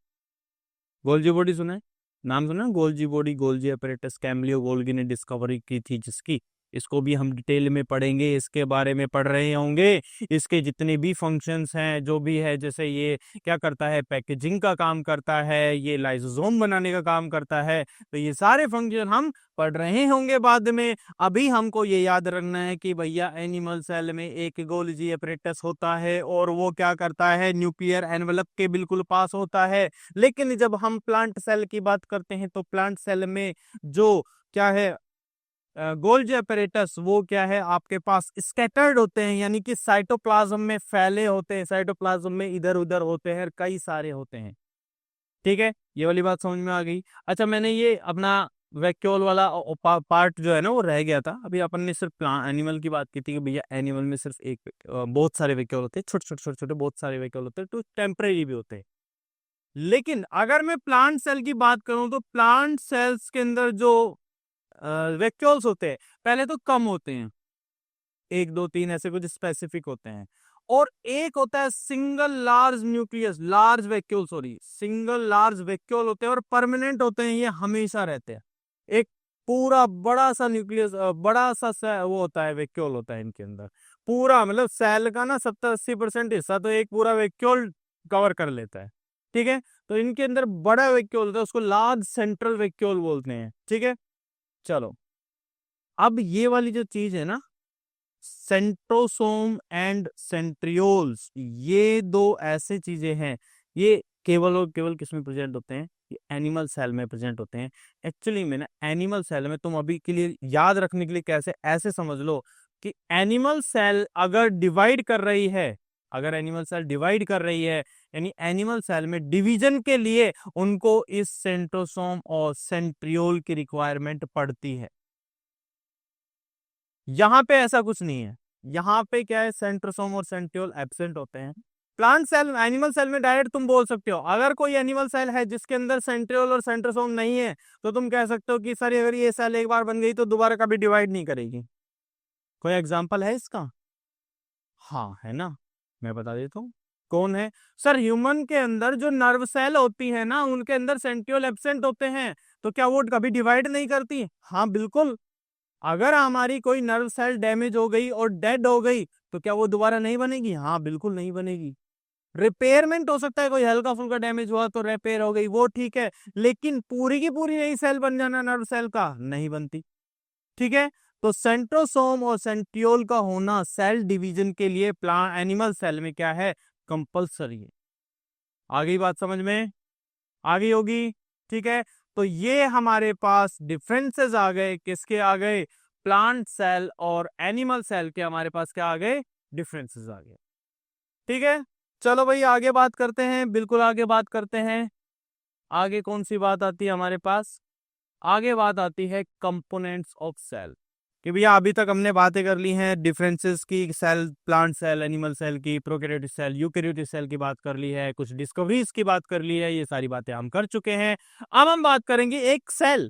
गोल्जी बॉडी सुना है, नाम सुना है? Golgi body, Golgi apparatus Camillo Golgi ने डिस्कवरी की थी जिसकी, इसको भी हम डिटेल में पढ़ेंगे, इसके बारे में पढ़ रहे होंगे। इसके जितने भी फंक्शंस हैं, जो भी है, जैसे ये क्या करता है, पैकेजिंग का काम करता है, ये लाइसोसोम बनाने का काम करता है, तो ये सारे फंक्शन हम पढ़ रहे होंगे बाद में। अभी हमको ये याद रखना है कि भैया एनिमल सेल में एक गोल्जी अपरेटस होता है और वो क्या करता है, न्यूक्लियर एनवलप के बिल्कुल पास होता है। लेकिन जब हम प्लांट सेल की बात करते हैं तो प्लांट सेल में जो क्या है, गोल्जी अपरेटस, वो क्या है, आपके पास स्कैटर्ड होते हैं, यानी कि साइटोप्लाज्म में फैले होते हैं, साइटोप्लाज्म में इधर उधर होते हैं, कई सारे होते हैं। ठीक है, ये वाली बात समझ में आ गई। अच्छा, मैंने ये अपना वैक्यूल वाला पार्ट जो है ना वो रह गया था। अभी अपन ने सिर्फ प्लांट एनिमल की बात की थी कि भैया एनिमल में सिर्फ एक बहुत सारे वैक्यूल होते हैं, छोटे छोटे छोटे छोटे बहुत सारे वैक्यूल होते हैं, तो टेम्परेरी भी होते हैं। लेकिन अगर मैं प्लांट सेल की बात करूं तो प्लांट सेल्स के अंदर जो वैक्यूल्स होते हैं पहले तो कम होते हैं, एक दो तीन ऐसे कुछ स्पेसिफिक होते हैं, और एक होता है single large nucleus, large vacuole, sorry, single large vacuole होते हैं और परमानेंट होते हैं, ये हमेशा रहते हैं। एक पूरा बड़ा सा न्यूक्लियस, बड़ा सा वो होता है, वैक्यूल होता है इनके अंदर, पूरा मतलब सेल का ना 70-80% हिस्सा तो एक पूरा वैक्यूल कवर कर लेता है। ठीक है, तो इनके अंदर बड़ा वैक्यूल होता है, उसको लार्ज सेंट्रल वैक्यूल बोलते हैं। ठीक है, चलो, अब ये वाली जो चीज है ना, सेंट्रोसोम एंड सेंट्रियोल्स, ये दो ऐसे चीजें हैं, ये केवल और केवल किसमें प्रेजेंट होते हैं, ये एनिमल सेल में प्रेजेंट होते हैं। एक्चुअली में ना एनिमल सेल में, तुम अभी के लिए याद रखने के लिए कैसे, ऐसे समझ लो कि एनिमल सेल अगर डिवाइड कर रही है, अगर एनिमल सेल डिवाइड कर रही है, यानी एनिमल सेल में डिवीजन के लिए उनको इस सेंट्रोसोम और सेंट्रियोल की रिक्वायरमेंट पड़ती है। यहां पे ऐसा कुछ नहीं है, यहाँ पे क्या है, सेंट्रोसोम और सेंट्रियोल एब्सेंट होते हैं। प्लांट सेल, एनिमल सेल में डायरेक्ट तुम बोल सकते हो, अगर कोई एनिमल सेल है जिसके अंदर सेंट्रियोल और सेंट्रोसोम नहीं है, तो तुम कह सकते हो कि सर अगर ये सेल एक बार बन गई तो दोबारा कभी डिवाइड नहीं करेगी। कोई एग्जाम्पल है इसका? हाँ, है ना, मैं बता देता हूँ कौन है। सर, ह्यूमन के अंदर जो नर्व सेल होती है ना, उनके अंदर सेंट्रियोल एब्सेंट होते हैं, तो क्या वो कभी डिवाइड नहीं करती? हाँ बिल्कुल। अगर हमारी कोई नर्व सेल डैमेज हो गई और डेड हो गई तो क्या वो दोबारा नहीं बनेगी? हाँ बिल्कुल नहीं बनेगी। रिपेयरमेंट हो सकता है, कोई हल्का फुल्का डैमेज हुआ तो रिपेयर हो गई, वो ठीक है, लेकिन पूरी की पूरी नई सेल बन जाना नर्व सेल का नहीं बनती। ठीक है, तो सेंट्रोसोम और सेंट्रियोल का होना सेल डिवीजन के लिए प्लांट एनिमल सेल में क्या है, कंपल्सरी है। आ गई बात समझ में? आ गई होगी। ठीक है, तो ये हमारे पास डिफरेंसेस आ गए, किसके आ गए, प्लांट सेल और एनिमल सेल के हमारे पास क्या आ गए, डिफरेंसेस आ गए। ठीक है, चलो भाई आगे बात करते हैं, बिल्कुल आगे बात करते हैं। आगे कौन सी बात आती है हमारे पास? आगे बात आती है कंपोनेंट्स ऑफ सेल, कि भैया अभी तक हमने बातें कर ली हैं डिफरेंसेस की, cell, plant cell, animal cell की, प्रोकैरियोटिक सेल, यूकैरियोटिक सेल की बात कर ली है, कुछ डिस्कवरीज की बात कर ली है, ये सारी बातें हम कर चुके हैं। अब हम बात करेंगे एक सेल,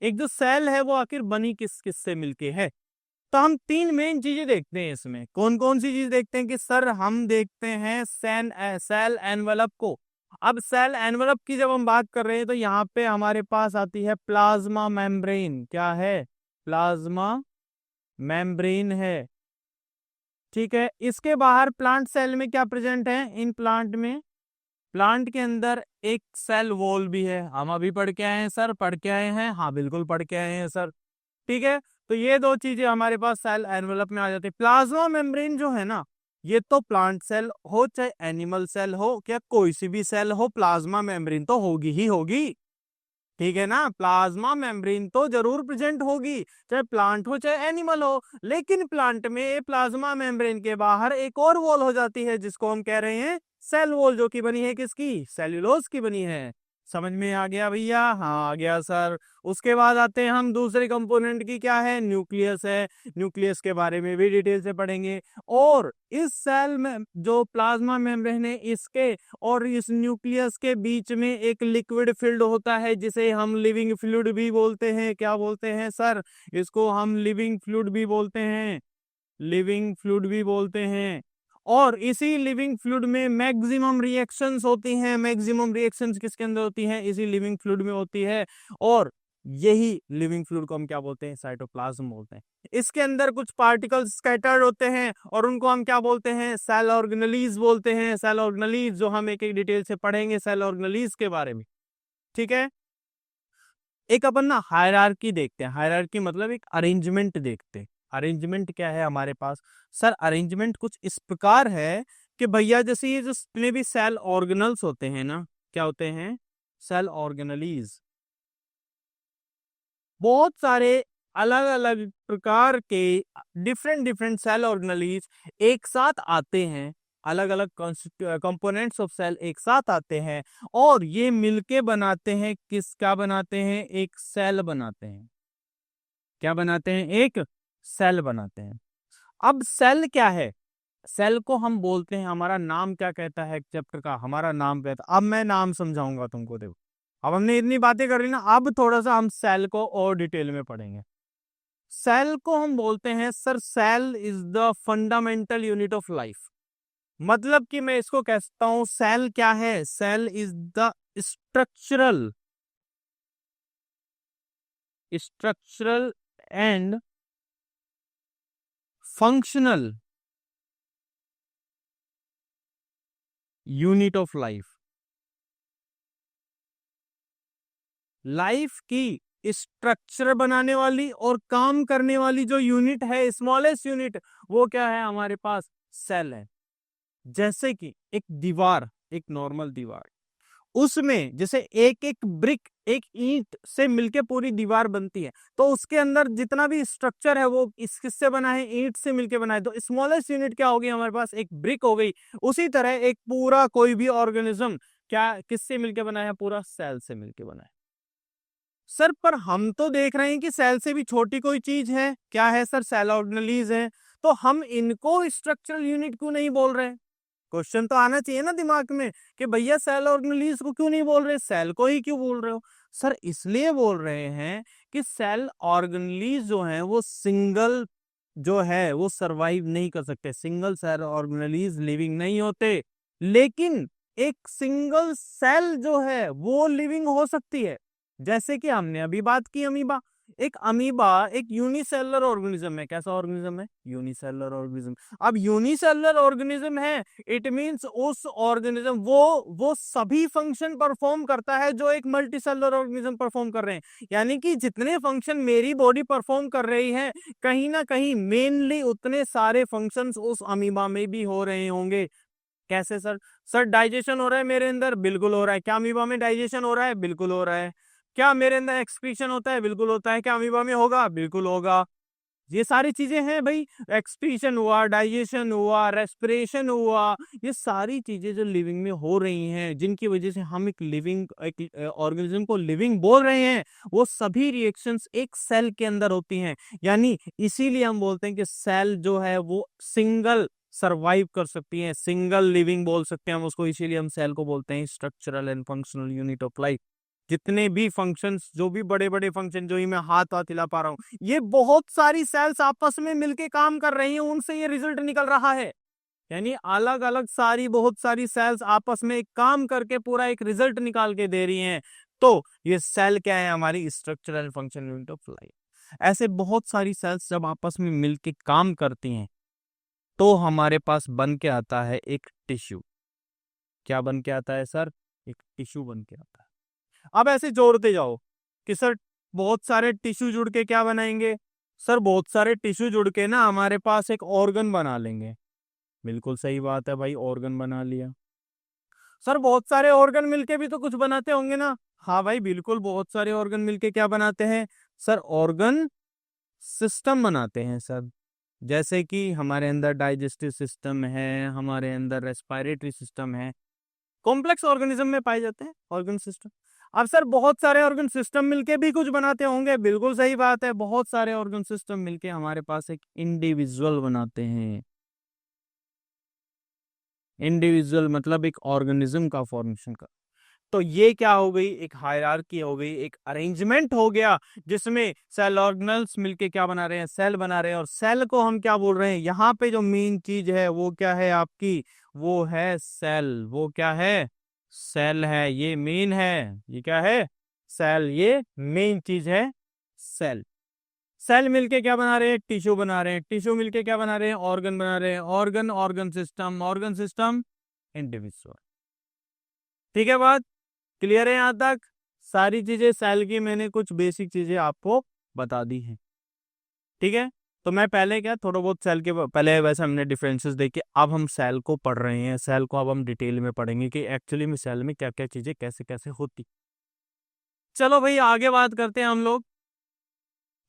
एक जो सेल है वो आखिर बनी किस किस से मिलके है। तो हम तीन मेन चीजें देखते हैं इसमें, कौन कौन सी चीज देखते हैं कि सर, हम देखते हैं सेल एनवलप को। अब सेल एनवलप की जब हम बात कर रहे हैं तो यहाँ पे हमारे पास आती है प्लाज्मा मेम्ब्रेन। क्या है? प्लाज्मा मेम्ब्रेन है। ठीक है, इसके बाहर प्लांट सेल में क्या प्रेजेंट है, इन प्लांट में, प्लांट के अंदर एक सेल वॉल भी है। हम अभी पढ़ के आए हैं सर, पढ़ के आए हैं, हाँ बिल्कुल पढ़ के आए हैं सर। ठीक है, तो ये दो चीजें हमारे पास सेल एनवेलप में आ जाती है। प्लाज्मा मेम्ब्रेन जो है ना, ये तो प्लांट सेल हो चाहे एनिमल सेल हो, क्या कोई सी भी सेल हो, प्लाज्मा मेम्ब्रेन तो होगी ही होगी। ठीक है ना, प्लाज्मा मेम्ब्रेन तो जरूर प्रेजेंट होगी, चाहे प्लांट हो चाहे एनिमल हो। लेकिन प्लांट में प्लाज्मा मेम्ब्रेन के बाहर एक और वॉल हो जाती है जिसको हम कह रहे हैं सेल वॉल, जो कि बनी है किसकी, सेल्यूलोज की बनी है। समझ में आ गया भैया? हाँ आ गया सर। उसके बाद आते हैं हम दूसरे कंपोनेंट की, क्या है, न्यूक्लियस है। न्यूक्लियस के बारे में भी डिटेल से पढ़ेंगे। और इस सेल में जो प्लाज्मा मेम्ब्रेन है, इसके और इस न्यूक्लियस के बीच में एक लिक्विड फील्ड होता है जिसे हम लिविंग फ्लूइड भी बोलते हैं। क्या बोलते हैं सर? इसको हम लिविंग फ्लूइड भी बोलते हैं, लिविंग फ्लूइड भी बोलते हैं। और इसी लिविंग फ्लूइड में मैक्सिमम रिएक्शंस होती हैं। मैक्सिमम रिएक्शंस किसके अंदर होती हैं? इसी लिविंग फ्लूइड में होती है। और यही लिविंग फ्लूइड को हम क्या बोलते हैं, साइटोप्लाज्म बोलते हैं। इसके अंदर कुछ पार्टिकल्स स्कैटर्ड होते हैं और उनको हम क्या बोलते हैं, सेल ऑर्गेनेलीज बोलते हैं। सेल ऑर्गेनेलीज जो हम एक एक डिटेल से पढ़ेंगे सेल ऑर्गेनेलीज के बारे में, ठीक है। एक अपन ना हायरार्की देखते हैं, हायरार्की मतलब एक अरेंजमेंट देखते हैं। अरेंजमेंट क्या है हमारे पास, सर अरेंजमेंट कुछ इस प्रकार है कि भैया जैसे ये जो जितने भी सेल ऑर्गेनल्स होते हैं ना, क्या होते हैं, सेल ऑर्गेनलीज, बहुत सारे अलग अलग प्रकार के डिफरेंट डिफरेंट सेल ऑर्गेनलीज एक साथ आते हैं, अलग अलग कंपोनेंट्स ऑफ सेल एक साथ आते हैं और ये मिलके बनाते हैं क्या बनाते हैं, एक सेल बनाते हैं। क्या बनाते हैं, एक सेल बनाते हैं। अब सेल क्या है, सेल को हम बोलते हैं, हमारा नाम क्या कहता है चैप्टर का, हमारा नाम कहता है, अब मैं नाम समझाऊंगा तुमको, देखो अब हमने इतनी बातें कर ली ना, अब थोड़ा सा हम सेल को और डिटेल में पढ़ेंगे। सेल को हम बोलते हैं sir, cell is the fundamental unit of life. मतलब कि मैं इसको कहता हूं, सेल क्या है, cell is the structural structural and functional unit of life. Life की स्ट्रक्चर बनाने वाली और काम करने वाली जो यूनिट है, स्मॉलेस्ट यूनिट, वो क्या है हमारे पास, सेल है। जैसे कि एक दीवार, एक नॉर्मल दीवार, उसमें जैसे एक एक ब्रिक, एक ईंट से मिलके पूरी दीवार बनती है, तो उसके अंदर जितना भी स्ट्रक्चर है वो इस किससे बना है, ईंट से मिलके बना है। तो स्मॉलेस्ट यूनिट क्या होगी हमारे पास, एक ब्रिक हो गई। उसी तरह एक पूरा कोई भी ऑर्गेनिज्म क्या किससे मिलके बना है, पूरा सेल से मिलके बना है। सर पर हम तो देख रहे हैं कि सेल से भी छोटी कोई चीज है, क्या है सर, सेल ऑर्गेनेलीज है। तो हम इनको स्ट्रक्चरल यूनिट क्यों नहीं बोल रहे? क्वेश्चन तो आना चाहिए ना दिमाग में कि भैया सेल ऑर्गेनेलीज को क्यों नहीं बोल रहे, सेल को ही क्यों बोल रहे हो? सर इसलिए बोल रहे हैं कि सेल ऑर्गेनेलीज जो है वो सिंगल जो है वो सरवाइव नहीं कर सकते, सिंगल सेल ऑर्गेनेलीज लिविंग नहीं होते। लेकिन एक सिंगल सेल जो है वो लिविंग हो सकती है। जैसे कि हमने अभी बात की अमीबा, एक अमीबा एक यूनिसेलुलर ऑर्गेनिज्म है। कैसा ऑर्गेनिज्म है, यूनिसेलुलर ऑर्गेनिज्म। अब यूनिसेलुलर ऑर्गेनिज्म है, इट मींस उस ऑर्गेनिज्म वो सभी फंक्शन परफॉर्म करता है जो एक मल्टीसेलुलर ऑर्गेनिज्म परफॉर्म कर रहे हैं। यानी कि जितने फंक्शन मेरी बॉडी परफॉर्म कर रही है, कहीं ना कहीं मेनली उतने सारे फंक्शंस उस अमीबा में भी हो रहे होंगे। कैसे सर? सर डाइजेशन हो रहा है मेरे अंदर, बिल्कुल हो रहा है। क्या अमीबा में डाइजेशन हो रहा है? बिल्कुल हो रहा है। क्या मेरे अंदर एक्सक्रीशन होता है? बिल्कुल होता है। क्या अमीबा में होगा? बिल्कुल होगा। ये सारी चीजें हैं भाई, एक्सक्रीशन हुआ, डाइजेशन हुआ, रेस्पिरेशन हुआ, ये सारी चीजें जो लिविंग में हो रही हैं, जिनकी वजह से हम एक लिविंग एक ऑर्गेनिज्म को लिविंग बोल रहे हैं, वो सभी रिएक्शंस एक सेल के अंदर होती हैं। यानी इसीलिए हम बोलते हैं कि सेल जो है वो सिंगल सरवाइव कर सकती है, सिंगल लिविंग बोल सकते हैं हम उसको। इसीलिए हम सेल को बोलते हैं structural and functional unit of life. जितने भी फंक्शंस, जो भी बड़े बड़े फंक्शन जो ही मैं हाथ हाथ हिला पा रहा हूँ, ये बहुत सारी सेल्स आपस में मिलके काम कर रही हैं, उनसे ये रिजल्ट निकल रहा है। यानी अलग अलग सारी बहुत सारी सेल्स आपस में काम करके पूरा एक रिजल्ट निकाल के दे रही हैं। तो ये सेल क्या है, हमारी structural function unit of life. ऐसे बहुत सारी सेल्स जब आपस में मिलके काम करती हैं तो हमारे पास बन के आता है एक टिश्यू। क्या बन के आता है सर? एक टिश्यू बन के आता है। अब ऐसे जोड़ते जाओ कि सर बहुत सारे टिश्यू जुड़ के क्या बनाएंगे, सर बहुत सारे टिश्यू जुड़ के ना हमारे पास एक ऑर्गन बना लेंगे। बिल्कुल सही बात है भाई, ऑर्गन बना लिया। सर बहुत सारे ऑर्गन मिलके भी तो कुछ बनाते होंगे ना? हाँ भाई बिल्कुल, बहुत सारे ऑर्गन मिलके क्या बनाते हैं सर? ऑर्गन सिस्टम बनाते हैं सर। जैसे कि हमारे अंदर डाइजेस्टिव सिस्टम है, हमारे अंदर रेस्पिरेटरी सिस्टम है, कॉम्प्लेक्स ऑर्गेनिज्म में पाए जाते हैं ऑर्गन सिस्टम। अब सर बहुत सारे ऑर्गन सिस्टम मिलके भी कुछ बनाते होंगे, बिल्कुल सही बात है, बहुत सारे ऑर्गन सिस्टम मिलके हमारे पास एक इंडिविजुअल बनाते हैं। इंडिविजुअल मतलब एक ऑर्गेनिज्म का फॉर्मेशन का। तो ये क्या हो गई, एक हायरार्की हो गई, एक अरेंजमेंट हो गया, जिसमें सेल ऑर्गेनल्स मिलके क्या बना रहे हैं, सेल बना रहे हैं। और सेल को हम क्या बोल रहे हैं, यहाँ पे जो मेन चीज है वो क्या है आपकी, वो है सेल। वो क्या है? सेल है, ये मेन है। ये क्या है? सेल, ये मेन चीज है सेल। सेल मिलके क्या बना रहे हैं? टिश्यू बना रहे हैं। टिश्यू मिलके क्या बना रहे हैं? ऑर्गन बना रहे हैं। Organ, organ system, individual. ठीक है, बात क्लियर है यहां तक? सारी चीजें सेल की मैंने कुछ बेसिक चीजें आपको बता दी हैं। ठीक है, तो मैं पहले क्या थोड़ा बहुत सेल के पहले वैसे हमने डिफरेंसेस देखे, अब हम सेल को पढ़ रहे हैं। सेल को अब हम डिटेल में पढ़ेंगे कि एक्चुअली में सेल में क्या क्या चीजें कैसे कैसे होती। चलो भाई आगे बात करते हैं हम लोग।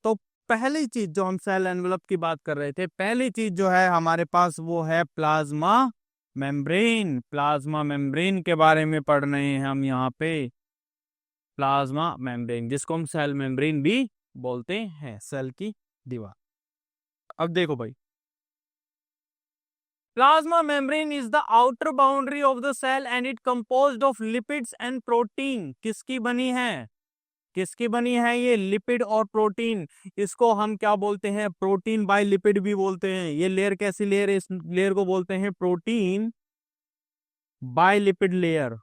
तो पहली चीज जो हम सेल एनवेलप की बात कर रहे थे, पहली चीज जो है हमारे पास वो है प्लाज्मा मेम्ब्रेन। प्लाज्मा मेम्ब्रेन के बारे में पढ़ रहे हैं हम यहाँ पे। प्लाज्मा मेम्ब्रेन जिसको हम सेल मेम्ब्रेन भी बोलते हैं, सेल की दीवार। अब देखो भाई, plasma membrane is the outer boundary of the cell and it composed of lipids and protein. किसकी बनी है? किसकी बनी है ये? लिपिड और प्रोटीन। इसको हम क्या बोलते हैं? प्रोटीन बाय लिपिड भी बोलते हैं। ये लेयर कैसी लेयर है? इस लेयर को बोलते हैं protein bye lipid layer.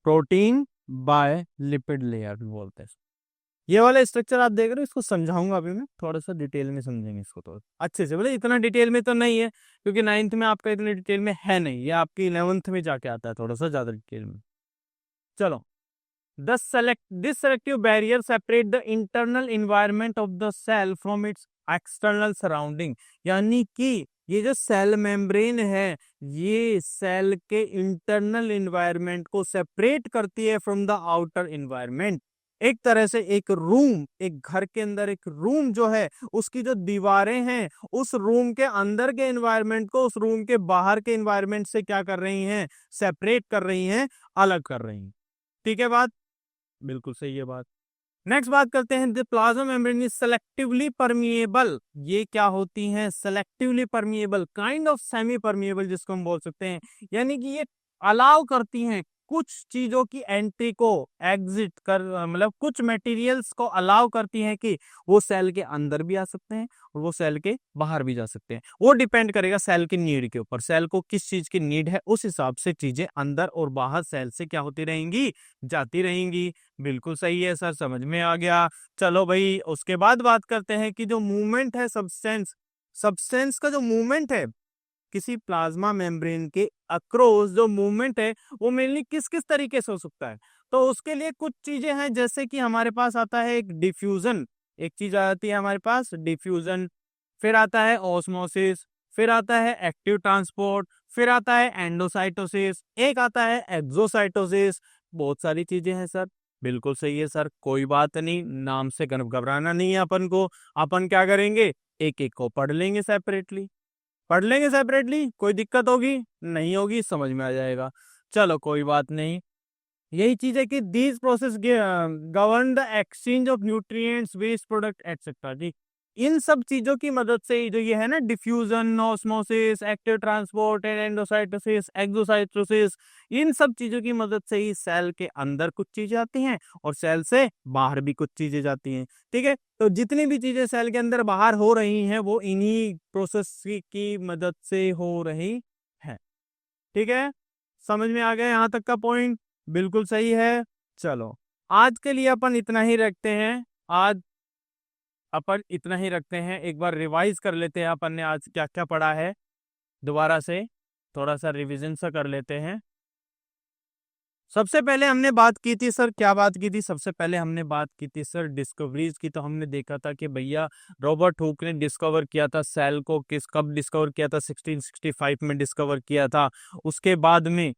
Protein bye lipid layer भी बोलते हैं। ये वाला स्ट्रक्चर आप देख रहे हो, इसको समझाऊंगा अभी मैं, थोड़ा सा डिटेल में समझेंगे इसको तो अच्छे से। बोले इतना डिटेल में तो नहीं है क्योंकि 9th में आपका इतने डिटेल में है नहीं, ये आपकी 11th में जाके आता है थोड़ा सा ज्यादा डिटेल में। चलो, this selective barrier separate the internal environment of the cell from its external surrounding। यानी कि ये जो सेल मेम्ब्रेन है, ये सेल के इंटरनल इन्वायरमेंट को सेपरेट करती है फ्रॉम द आउटर इन्वायरमेंट। एक तरह से एक रूम, एक घर के अंदर एक रूम जो है, उसकी जो दीवारें हैं, उस रूम के अंदर के इन्वायरमेंट को उस रूम के बाहर के इन्वायरमेंट से क्या कर रही हैं? सेपरेट कर रही हैं, अलग कर रही हैं। ठीक है बात? बिल्कुल सही है बात। नेक्स्ट बात करते हैं, the plasma membrane is selectively permeable. ये क्या होती हैं? Selectively permeable, kind of semi permeable जिसको हम बोल सकते हैं। यानी कि ये अलाउ करती हैं कुछ चीजों की एंट्री को, एग्जिट कर, मतलब कुछ मटेरियल्स को अलाउ करती हैं कि वो सेल के अंदर भी आ सकते हैं और वो सेल के बाहर भी जा सकते हैं। वो डिपेंड करेगा सेल की नीड के ऊपर। सेल को किस चीज की नीड है, उस हिसाब से चीजें अंदर और बाहर सेल से क्या होती रहेंगी? जाती रहेंगी। बिल्कुल सही है सर, समझ में आ गया। चलो भाई, उसके बाद बात करते हैं कि जो मूवमेंट है सब्सटेंस, सब्सटेंस का जो मूवमेंट है किसी प्लाज्मा मेम्ब्रेन के अक्रॉस, जो मूवमेंट है वो मेनली किस किस तरीके से हो सकता है? तो उसके लिए कुछ चीजें हैं, जैसे कि हमारे पास आता है एक डिफ्यूजन, एक चीज आ जाती है हमारे पास डिफ्यूजन, फिर आता है ऑस्मोसिस, फिर आता है एक्टिव ट्रांसपोर्ट, फिर आता है एंडोसाइटोसिस, एक आता है एक्सोसाइटोसिस। बहुत सारी चीजें हैं सर। बिल्कुल सही है सर, कोई बात नहीं, नाम से घबराना नहीं है अपन को। अपन क्या करेंगे? एक एक को पढ़ लेंगे सेपरेटली। पढ़ लेंगे सेपरेटली, कोई दिक्कत होगी? नहीं होगी, समझ में आ जाएगा। चलो कोई बात नहीं। यही चीज है कि these process govern the exchange of nutrients, waste product etcetera. जी, इन सब चीजों की मदद से ही जो ये है ना, diffusion, osmosis, active transport and endocytosis, exocytosis, इन सब चीजों की मदद से ही सेल के अंदर कुछ चीजें आती हैं और सेल से बाहर भी कुछ चीजें जाती हैं। ठीक है, तो जितनी भी चीजें सेल के अंदर बाहर हो रही हैं वो इन्हीं प्रोसेस की मदद से हो रही है। ठीक है, समझ में आ गया यहाँ तक का पॉइंट? बिल्कुल सही है। चलो, आज के लिए अपन इतना ही रखते हैं। आज अपन इतना ही रखते हैं। एक बार रिवाइज कर लेते हैं अपन ने आज क्या क्या पढ़ा है, दोबारा से थोड़ा सा रिवीजन सा कर लेते हैं। सबसे पहले हमने बात की थी सर, क्या बात की थी? सबसे पहले हमने बात की थी सर डिस्कवरीज की। तो हमने देखा था कि भैया रॉबर्ट हुक ने डिस्कवर किया था सेल को, किस कब डिस्कवर किया था? 1665 में डिस्कवर किया था। उसके बाद में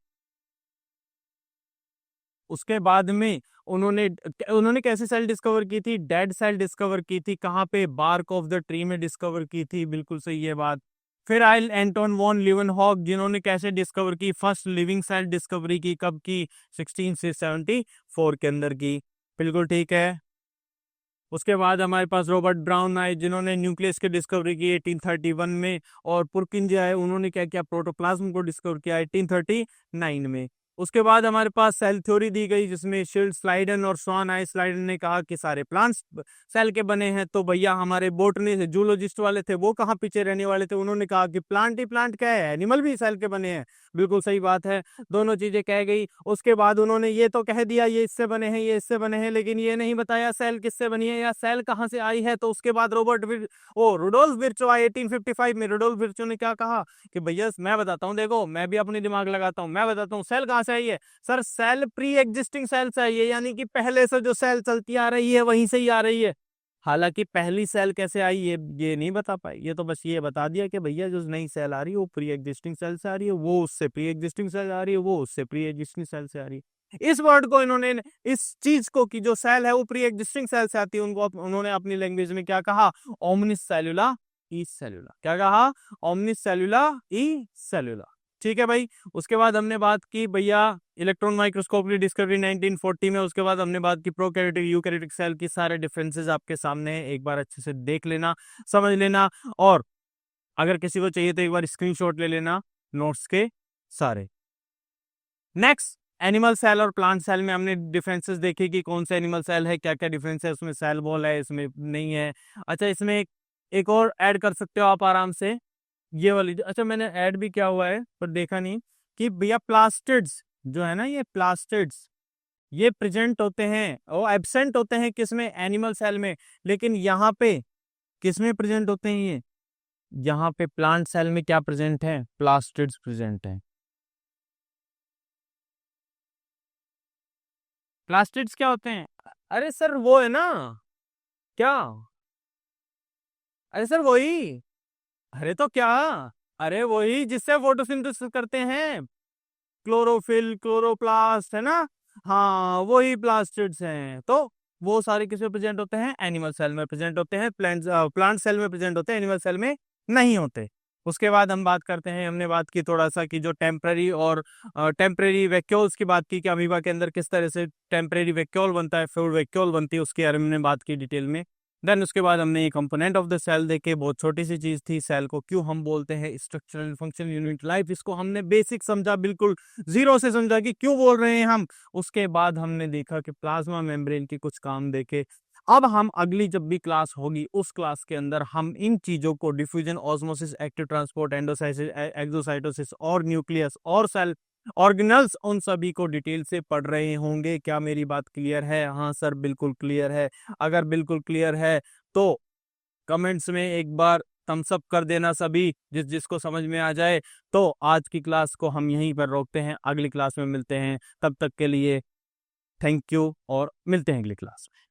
उसके बाद में उन्होंने उन्होंने कैसे सेल डिस्कवर की थी? डेड सेल डिस्कवर की थी। कहाँ पे? बार्क ऑफ द ट्री में डिस्कवर की थी। बिल्कुल सही है बात। फिर आयल एंटोन वॉन लीवनहॉक, जिन्होंने कैसे डिस्कवर की? फर्स्ट लिविंग सेल डिस्कवरी की। कब की? 1674 के अंदर की। बिल्कुल ठीक है। उसके बाद हमारे पास रॉबर्ट ब्राउन आए, जिन्होंने न्यूक्लियस की डिस्कवरी की 1831 में। और पुरकिंजे आए, उन्होंने क्या किया? प्रोटोप्लाज्म को डिस्कवर किया 1839 में। उसके बाद हमारे पास सेल थ्योरी दी गई, जिसमें शील्ड स्लाइडन और स्वान आए। स्लाइडन ने कहा कि सारे प्लांट्स सेल के बने हैं, तो भैया हमारे बोटनी से जूलॉजिस्ट वाले थे, वो कहाँ पीछे रहने वाले थे, उन्होंने कहा कि प्लांट ही प्लांट क्या है, एनिमल भी सेल के बने हैं। बिल्कुल सही बात है, दोनों चीजें कह गई। उसके बाद उन्होंने ये तो कह दिया ये इससे बने हैं, ये इससे बने हैं, लेकिन ये नहीं बताया सेल किससे बनी है या सेल कहाँ से आई है। तो उसके बाद रुडोल्फ विर्चो आए 1855 में। रुडोल्फ विर्चो ने क्या कहा कि भैया मैं बताता हूँ, देखो मैं भी अपनी दिमाग लगाता हूँ, मैं बताता हूँ सेल कहाँ से आई है। Sir cell pre existing cell से आई है, यानी कि पहले से जो सेल चलती आ रही है वहीं से ही आ रही है। हालांकि पहली सेल कैसे आई ये नहीं बता पाई, ये तो बस ये बता दिया कि भैया जो नई सेल आ रही है वो प्री एग्जिस्टिंग सेल से आ रही है, वो उससे प्री एग्जिस्टिंग सेल आ रही है, वो उससे प्री एग्जिस्टिंग सेल से आ रही है। इस वर्ड को इन्होंने, इस चीज को कि जो सेल है वो प्री एग्जिस्टिंग सेल से आती है, उनको उन्होंने अपनी लैंग्वेज में क्या कहा, ओमनिस सेलुला ई सेलुला। क्या कहा, ओमनिस सेलुला ई सेलुला। ठीक है भाई। उसके बाद हमने बात की भैया इलेक्ट्रॉन माइक्रोस्कोप की डिस्कवरी 1940 में। उसके बाद हमने बात की प्रोकैरियोटिक यूकैरियोटिक सेल की। सारे डिफरेंसेस आपके सामने है, एक बार अच्छे से देख लेना, समझ लेना, और अगर किसी को चाहिए तो एक बार स्क्रीनशॉट ले लेना नोट्स के सारे। नेक्स्ट, एनिमल सेल और प्लांट सेल में हमने डिफरेंसेस देखे कि कौन सा एनिमल सेल है, क्या क्या डिफरेंस है उसमें, सेल वॉल है इसमें नहीं है। अच्छा, इसमें एक और ऐड कर सकते हो आप आराम से, ये वाली। अच्छा, मैंने ऐड भी किया हुआ है पर देखा नहीं, कि भैया प्लास्टिड्स जो है ना, ये प्लास्टिड्स ये प्रेजेंट होते हैं और एब्सेंट होते हैं किसमें, एनिमल सेल में। लेकिन यहाँ पे किसमें प्रेजेंट होते हैं ये, यहाँ पे प्लांट सेल में क्या प्रेजेंट है, प्लास्टिड्स प्रेजेंट है। प्लास्टिड्स क्या होते हैं, अरे सर वो है ना, क्या, अरे सर वही, अरे तो क्या, अरे वही जिससे फोटोसिंथेसिस करते हैं, क्लोरोफिल क्लोरोप्लास्ट है ना, हाँ वही प्लास्टिड्स हैं। तो वो सारे किसमें प्रेजेंट होते हैं, एनिमल सेल में प्रेजेंट होते हैं, प्लांट सेल में प्रेजेंट होते हैं, एनिमल सेल में नहीं होते। उसके बाद हम बात करते हैं, हमने बात की थोड़ा सा कि जो टेम्पररी और टेम्पररी वैक्यूल्स की बात की कि अमीबा के अंदर किस तरह से टेम्पररी वैक्यूल बनता है, फ्लूइड वैक्यूल बनती है, उसके बारे में हमने बात की डिटेल में। देन उसके बाद हमने ये कंपोनेंट ऑफ द सेल देखे, बहुत छोटी सी चीज थी, सेल को क्यों हम बोलते हैं स्ट्रक्चरल फंक्शन यूनिट लाइफ, इसको हमने बेसिक समझा, बिल्कुल जीरो से समझा कि क्यों बोल रहे हैं हम। उसके बाद हमने देखा कि प्लाज्मा मेम्ब्रेन के कुछ काम देखे। अब हम अगली जब भी क्लास होगी उस क्लास के अंदर हम इन चीजों को, diffusion, osmosis, active transport, endocytosis, exocytosis और न्यूक्लियस और सेल ऑर्गेनल्स, उन सभी को डिटेल से पढ़ रहे होंगे। क्या मेरी बात क्लियर है, हाँ सर बिल्कुल क्लियर है। अगर बिल्कुल क्लियर है तो कमेंट्स में एक बार थम्स अप कर देना सभी, जिसको समझ में आ जाए। तो आज की क्लास को हम यहीं पर रोकते हैं, अगली क्लास में मिलते हैं, तब तक के लिए थैंक यू और मिलते हैं अगली क्लास में।